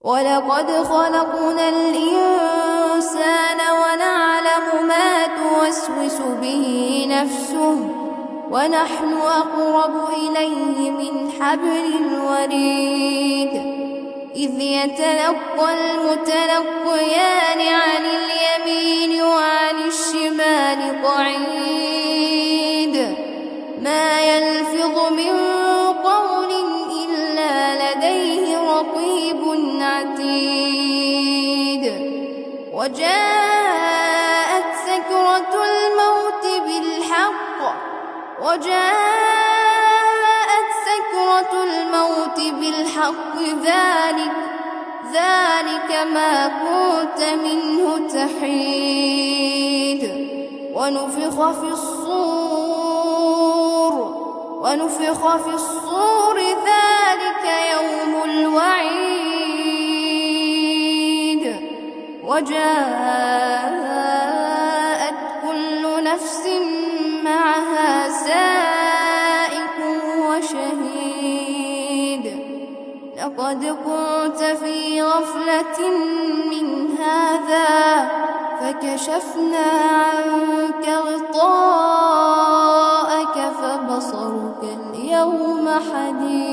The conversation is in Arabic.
ولقد خلقنا الإنسان ونعلم ما توسوس به نفسه ونحن أقرب إليه من حبل الوريد إذ يتلقى المتلقيان عن اليمين وعن الشمال قعيد ما يلفظ من قول إلا لديه رقيب عتيد وجاءت سكرة الموت بالحق ذلك ما كنت منه تحيد ونفخ في الصور ذلك يوم الوعيد وجاءت كل نفس معها سائق وشهيد لقد كنت في غفلة من هذا فكشفنا عنك غطاءك فبصرك اليوم حديد